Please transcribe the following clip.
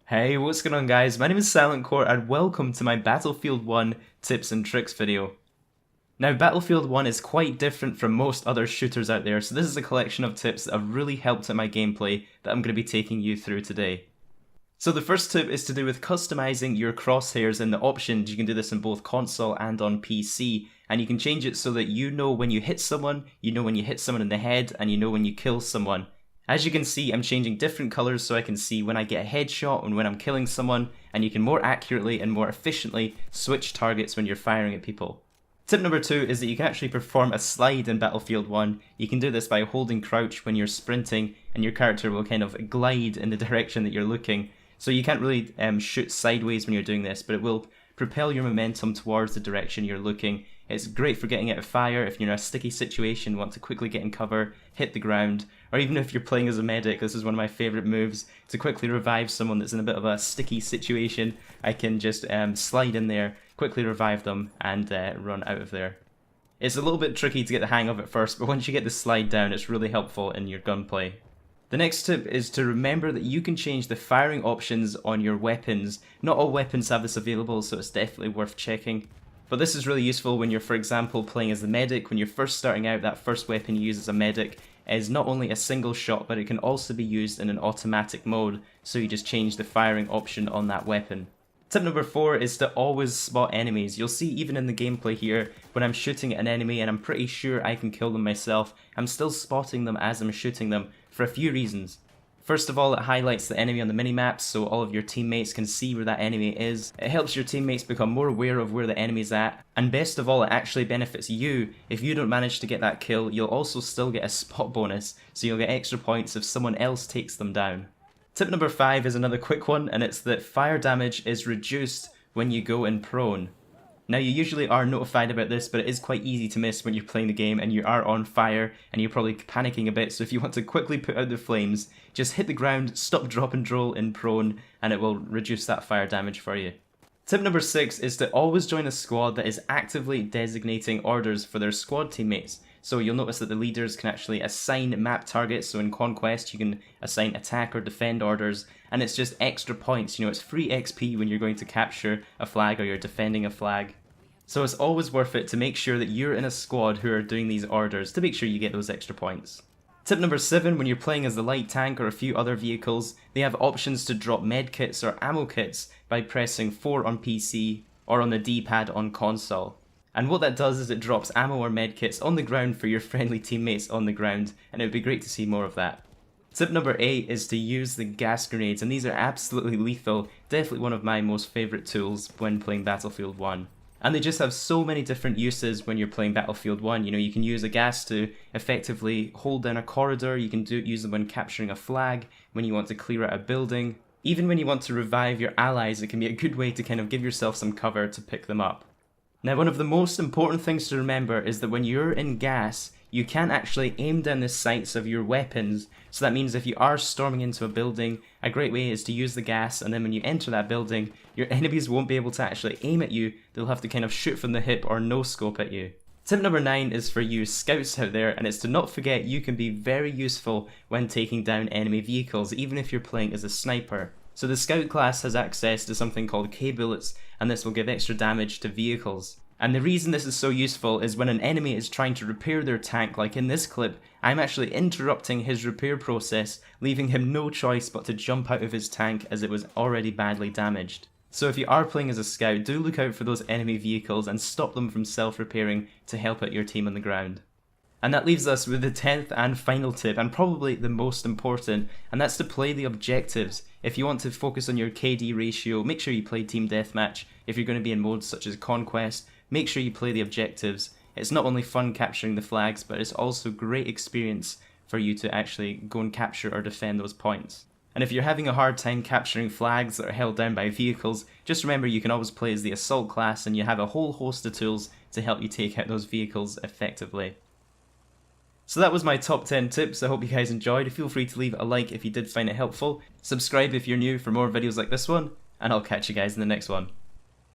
Hey, what's going on guys? My name is Silent Core and welcome to my Battlefield 1 tips and tricks video. Now Battlefield 1 is quite different from most other shooters out there, so this is a collection of tips that have really helped in my gameplay that I'm going to be taking you through today. So the first tip is to do with customizing your crosshairs in the options. You can do this in both console and on PC, and you can change it so that you know when you hit someone, you know when you hit someone in the head, and you know when you kill someone. As you can see, I'm changing different colours so I can see when I get a headshot and when I'm killing someone, and you can more accurately and more efficiently switch targets when you're firing at people. Tip number 2 is that you can actually perform a slide in Battlefield 1. You can do this by holding crouch when you're sprinting, and your character will kind of glide in the direction that you're looking. So you can't really shoot sideways when you're doing this, but it will propel your momentum towards the direction you're looking. It's great for getting out of fire if you're in a sticky situation, want to quickly get in cover, hit the ground, or even if you're playing as a medic. This is one of my favourite moves, to quickly revive someone that's in a bit of a sticky situation. I can just slide in there, quickly revive them, and run out of there. It's a little bit tricky to get the hang of at first, but once you get the slide down, it's really helpful in your gunplay. The next tip is to remember that you can change the firing options on your weapons. Not all weapons have this available, so it's definitely worth checking. But this is really useful when you're, for example, playing as the medic. When you're first starting out, that first weapon you use as a medic is not only a single shot, but it can also be used in an automatic mode, so you just change the firing option on that weapon. Tip number 4 is to always spot enemies. You'll see even in the gameplay here, when I'm shooting at an enemy and I'm pretty sure I can kill them myself, I'm still spotting them as I'm shooting them for a few reasons. First of all, it highlights the enemy on the minimap so all of your teammates can see where that enemy is. It helps your teammates become more aware of where the enemy's at. And best of all, it actually benefits you. If you don't manage to get that kill, you'll also still get a spot bonus, so you'll get extra points if someone else takes them down. Tip number 5 is another quick one, and it's that fire damage is reduced when you go in prone. Now you usually are notified about this, but it is quite easy to miss when you're playing the game and you are on fire and you're probably panicking a bit, so if you want to quickly put out the flames, just hit the ground, stop, drop and roll in prone, and it will reduce that fire damage for you. Tip number 6 is to always join a squad that is actively designating orders for their squad teammates. So you'll notice that the leaders can actually assign map targets, so in Conquest you can assign attack or defend orders, and it's just extra points. You know, it's free XP when you're going to capture a flag or you're defending a flag. So it's always worth it to make sure that you're in a squad who are doing these orders to make sure you get those extra points. Tip number 7, when you're playing as the light tank or a few other vehicles, they have options to drop medkits or ammo kits by pressing 4 on PC or on the D-pad on console. And what that does is it drops ammo or medkits on the ground for your friendly teammates on the ground, and it would be great to see more of that. Tip number 8 is to use the gas grenades, and these are absolutely lethal, definitely one of my most favourite tools when playing Battlefield 1. And they just have so many different uses when you're playing Battlefield 1. You know, you can use a gas to effectively hold down a corridor, you can use them when capturing a flag, when you want to clear out a building. Even when you want to revive your allies, it can be a good way to kind of give yourself some cover to pick them up. Now, one of the most important things to remember is that when you're in gas, you can't actually aim down the sights of your weapons. So that means if you are storming into a building, a great way is to use the gas, and then when you enter that building, your enemies won't be able to actually aim at you. They'll have to kind of shoot from the hip or no scope at you. Tip number 9 is for you scouts out there, and it's to not forget you can be very useful when taking down enemy vehicles, even if you're playing as a sniper. So the scout class has access to something called K-bullets, and this will give extra damage to vehicles. And the reason this is so useful is when an enemy is trying to repair their tank, like in this clip, I'm actually interrupting his repair process, leaving him no choice but to jump out of his tank as it was already badly damaged. So if you are playing as a scout, do look out for those enemy vehicles and stop them from self-repairing to help out your team on the ground. And that leaves us with the 10th and final tip, and probably the most important, and that's to play the objectives. If you want to focus on your KD ratio, make sure you play Team Deathmatch. If you're going to be in modes such as Conquest, make sure you play the objectives. It's not only fun capturing the flags, but it's also great experience for you to actually go and capture or defend those points. And if you're having a hard time capturing flags that are held down by vehicles, just remember you can always play as the assault class, and you have a whole host of tools to help you take out those vehicles effectively. So that was my top 10 tips. I hope you guys enjoyed. Feel free to leave a like if you did find it helpful. Subscribe if you're new for more videos like this one, and I'll catch you guys in the next one.